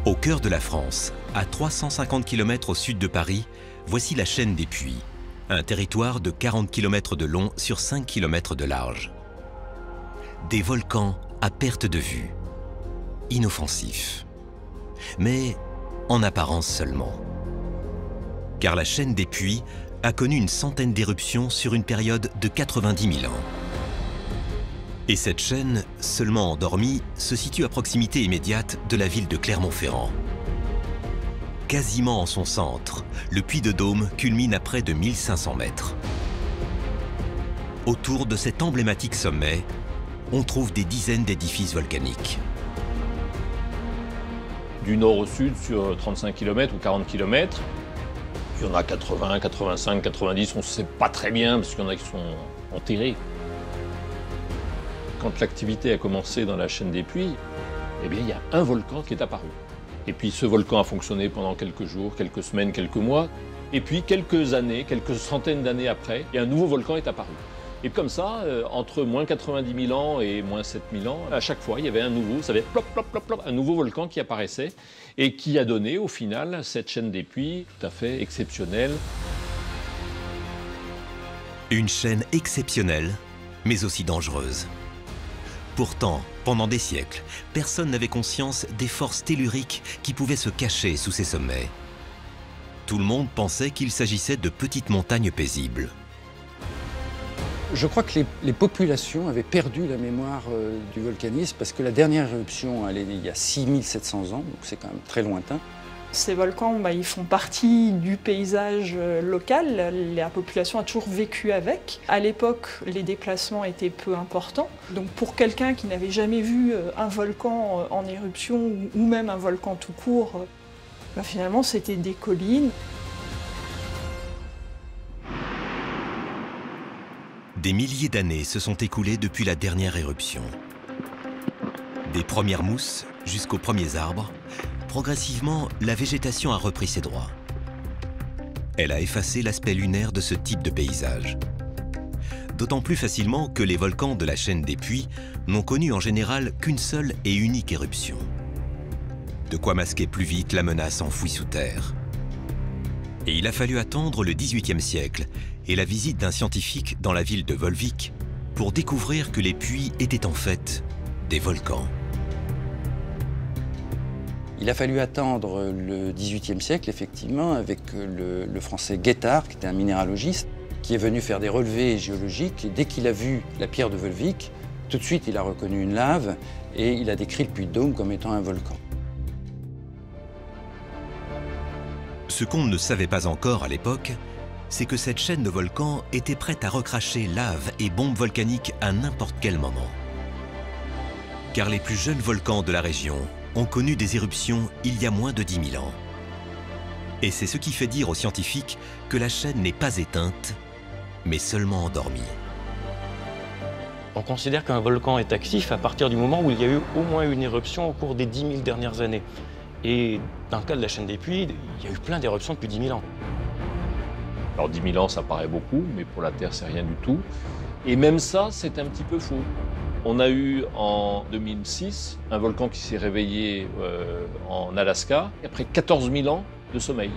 Au cœur de la France, à 350 km au sud de Paris, voici la chaîne des Puys, un territoire de 40 km de long sur 5 km de large. Des volcans à perte de vue, inoffensifs, mais en apparence seulement. Car la chaîne des Puys a connu une centaine d'éruptions sur une période de 90 000 ans. Et cette chaîne, seulement endormie, se situe à proximité immédiate de la ville de Clermont-Ferrand. Quasiment en son centre, le Puy de Dôme culmine à près de 1500 mètres. Autour de cet emblématique sommet, on trouve des dizaines d'édifices volcaniques. Du nord au sud, sur 35 km ou 40 km, il y en a 80, 85, 90, on ne sait pas très bien parce qu'il y en a qui sont enterrés. Quand l'activité a commencé dans la chaîne des Puys, eh bien, il y a un volcan qui est apparu. Et puis ce volcan a fonctionné pendant quelques jours, quelques semaines, quelques mois. Et puis quelques années, quelques centaines d'années après, un nouveau volcan est apparu. Et comme ça, entre moins 90 000 ans et moins 7 000 ans, à chaque fois, il y avait un nouveau, ça avait plop, plop, plop, plop, un nouveau volcan qui apparaissait et qui a donné au final cette chaîne des Puys tout à fait exceptionnelle. Une chaîne exceptionnelle, mais aussi dangereuse. Pourtant, pendant des siècles, personne n'avait conscience des forces telluriques qui pouvaient se cacher sous ces sommets. Tout le monde pensait qu'il s'agissait de petites montagnes paisibles. Je crois que les populations avaient perdu la mémoire du volcanisme parce que la dernière éruption, elle est il y a 6700 ans, donc c'est quand même très lointain. Ces volcans, ils font partie du paysage local, la population a toujours vécu avec. À l'époque, les déplacements étaient peu importants. Donc pour quelqu'un qui n'avait jamais vu un volcan en éruption ou même un volcan tout court, finalement c'était des collines. Des milliers d'années se sont écoulées depuis la dernière éruption. Des premières mousses jusqu'aux premiers arbres, progressivement, la végétation a repris ses droits. Elle a effacé l'aspect lunaire de ce type de paysage. D'autant plus facilement que les volcans de la chaîne des Puys n'ont connu en général qu'une seule et unique éruption. De quoi masquer plus vite la menace enfouie sous terre. Et il a fallu attendre le XVIIIe siècle et la visite d'un scientifique dans la ville de Volvic pour découvrir que les puits étaient en fait des volcans. Il a fallu attendre le XVIIIe siècle, effectivement, avec le français Guettard, qui était un minéralogiste, qui est venu faire des relevés géologiques. Et dès qu'il a vu la pierre de Volvic, tout de suite, il a reconnu une lave et il a décrit le Puy de Dôme comme étant un volcan. Ce qu'on ne savait pas encore à l'époque, c'est que cette chaîne de volcans était prête à recracher lave et bombes volcaniques à n'importe quel moment. Car les plus jeunes volcans de la région ont connu des éruptions il y a moins de 10 000 ans. Et c'est ce qui fait dire aux scientifiques que la chaîne n'est pas éteinte, mais seulement endormie. On considère qu'un volcan est actif à partir du moment où il y a eu au moins une éruption au cours des 10 000 dernières années. Et dans le cas de la chaîne des Puys, il y a eu plein d'éruptions depuis 10 000 ans. Alors 10 000 ans, ça paraît beaucoup, mais pour la Terre, c'est rien du tout. Et même ça, c'est un petit peu faux. On a eu en 2006 un volcan qui s'est réveillé en Alaska après 14 000 ans de sommeil.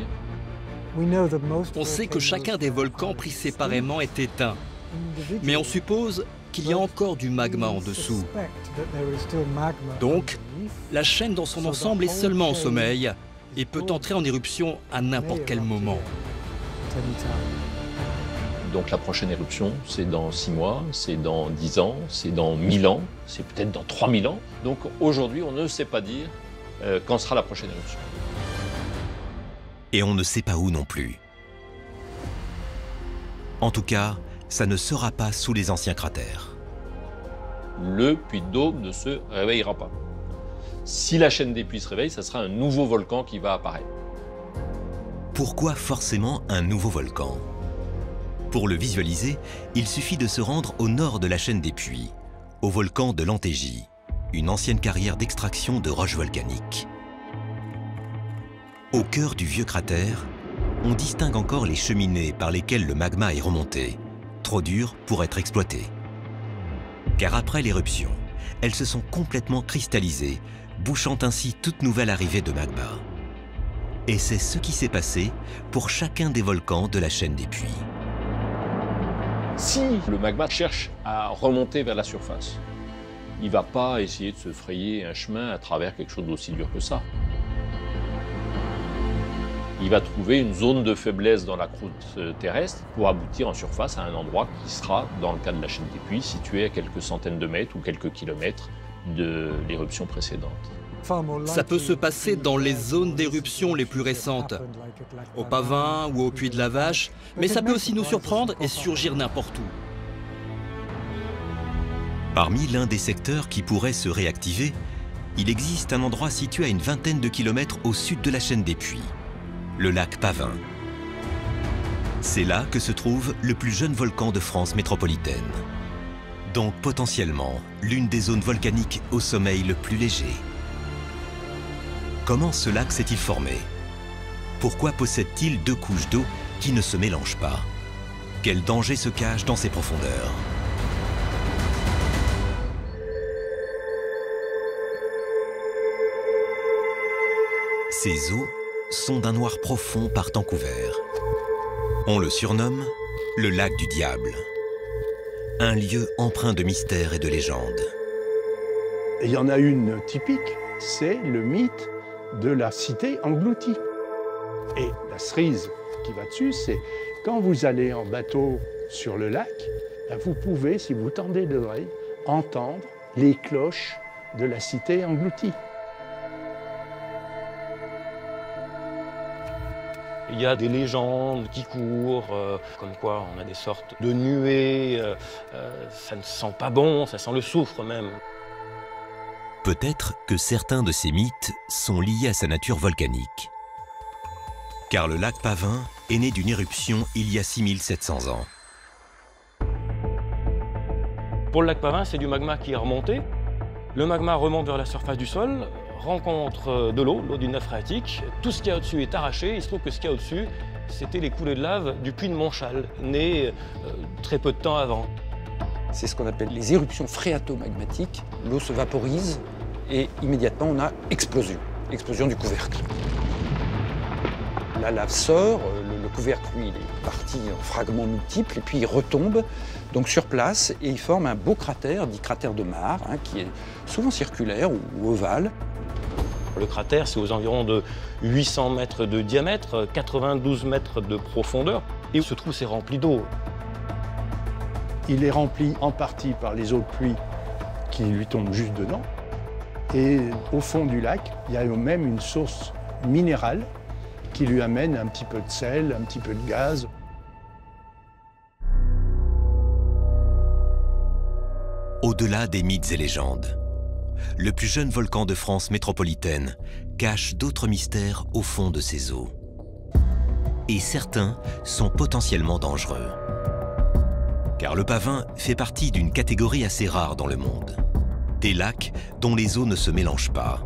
On sait que chacun des volcans pris séparément est éteint, mais on suppose qu'il y a encore du magma en dessous. Donc, la chaîne dans son ensemble est seulement en sommeil et peut entrer en éruption à n'importe quel moment. Donc la prochaine éruption, c'est dans 6 mois, c'est dans 10 ans, c'est dans 1000 ans, c'est peut-être dans 3000 ans. Donc aujourd'hui, on ne sait pas dire quand sera la prochaine éruption. Et on ne sait pas où non plus. En tout cas, ça ne sera pas sous les anciens cratères. Le Puy de Dôme ne se réveillera pas. Si la chaîne des Puys se réveille, ça sera un nouveau volcan qui va apparaître. Pourquoi forcément un nouveau volcan? Pour le visualiser, il suffit de se rendre au nord de la chaîne des Puys, au volcan de l'Antégie, une ancienne carrière d'extraction de roches volcaniques. Au cœur du vieux cratère, on distingue encore les cheminées par lesquelles le magma est remonté, trop dur pour être exploité. Car après l'éruption, elles se sont complètement cristallisées, bouchant ainsi toute nouvelle arrivée de magma. Et c'est ce qui s'est passé pour chacun des volcans de la chaîne des Puys. Si le magma cherche à remonter vers la surface, il ne va pas essayer de se frayer un chemin à travers quelque chose d'aussi dur que ça. Il va trouver une zone de faiblesse dans la croûte terrestre pour aboutir en surface à un endroit qui sera, dans le cas de la chaîne des Puys, situé à quelques centaines de mètres ou quelques kilomètres de l'éruption précédente. Ça peut se passer dans les zones d'éruption les plus récentes, au Pavin ou au Puy de la Vache, mais ça peut aussi nous surprendre et surgir n'importe où. Parmi l'un des secteurs qui pourrait se réactiver, il existe un endroit situé à une vingtaine de kilomètres au sud de la chaîne des Puys, le lac Pavin. C'est là que se trouve le plus jeune volcan de France métropolitaine. Donc potentiellement l'une des zones volcaniques au sommeil le plus léger. Comment ce lac s'est-il formé? Pourquoi possède-t-il deux couches d'eau qui ne se mélangent pas? Quel danger se cache dans ses profondeurs? Ces eaux sont d'un noir profond par temps couvert. On le surnomme le lac du diable. Un lieu empreint de mystère et de légende. Il y en a une typique, c'est le mythe de la cité engloutie. Et la cerise qui va dessus, c'est quand vous allez en bateau sur le lac, vous pouvez, si vous tendez l'oreille, entendre les cloches de la cité engloutie. Il y a des légendes qui courent, comme quoi on a des sortes de nuées, ça ne sent pas bon, ça sent le soufre même. Peut-être que certains de ces mythes sont liés à sa nature volcanique. Car le lac Pavin est né d'une éruption il y a 6700 ans. Pour le lac Pavin, c'est du magma qui est remonté. Le magma remonte vers la surface du sol, rencontre de l'eau d'une nappe phréatique. Tout ce qu'il y a au-dessus est arraché. Il se trouve que ce qu'il y a au-dessus, c'était les coulées de lave du puits de Montchal, né très peu de temps avant. C'est ce qu'on appelle les éruptions phréato-magmatiques. L'eau se vaporise et immédiatement on a explosion du couvercle. La lave sort, le couvercle lui il est parti en fragments multiples et puis il retombe donc sur place et il forme un beau cratère, dit cratère de Mare, qui est souvent circulaire ou ovale. Le cratère, c'est aux environs de 800 mètres de diamètre, 92 mètres de profondeur. Et ce trou s'est rempli d'eau. Il est rempli en partie par les eaux de pluie qui lui tombent juste dedans. Et au fond du lac, il y a même une source minérale qui lui amène un petit peu de sel, un petit peu de gaz. Au-delà des mythes et légendes, le plus jeune volcan de France métropolitaine cache d'autres mystères au fond de ses eaux. Et certains sont potentiellement dangereux. Car le Pavin fait partie d'une catégorie assez rare dans le monde. Des lacs dont les eaux ne se mélangent pas.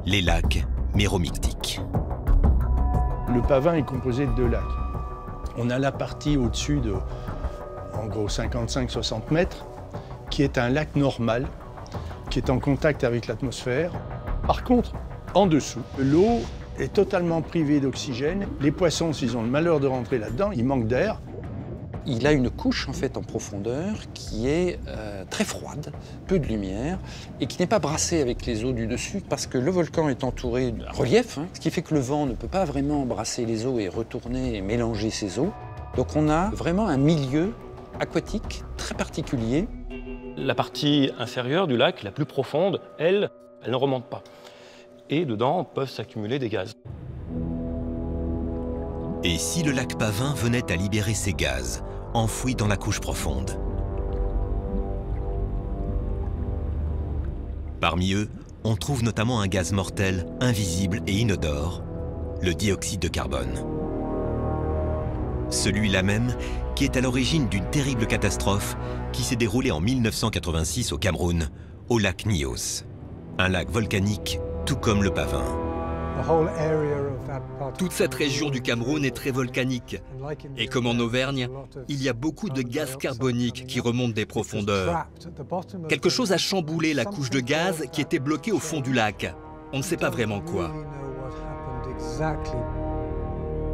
Les lacs méromictiques. Le Pavin est composé de deux lacs. On a la partie au-dessus de, en gros, 55-60 mètres, qui est un lac normal, qui est en contact avec l'atmosphère. Par contre, en dessous, l'eau est totalement privée d'oxygène. Les poissons, s'ils ont le malheur de rentrer là-dedans, ils manquent d'air. Il a une couche en fait en profondeur qui est très froide, peu de lumière, et qui n'est pas brassée avec les eaux du dessus parce que le volcan est entouré d'un relief, ce qui fait que le vent ne peut pas vraiment brasser les eaux et retourner et mélanger ces eaux. Donc on a vraiment un milieu aquatique très particulier. La partie inférieure du lac, la plus profonde, elle ne remonte pas. Et dedans peuvent s'accumuler des gaz. Et si le lac Pavin venait à libérer ces gaz, enfouis dans la couche profonde? Parmi eux, on trouve notamment un gaz mortel, invisible et inodore, le dioxyde de carbone. Celui-là même qui est à l'origine d'une terrible catastrophe qui s'est déroulée en 1986 au Cameroun, au lac Nyos. Un lac volcanique tout comme le Pavin. Toute cette région du Cameroun est très volcanique. Et comme en Auvergne, il y a beaucoup de gaz carbonique qui remontent des profondeurs. Quelque chose a chamboulé la couche de gaz qui était bloquée au fond du lac. On ne sait pas vraiment quoi.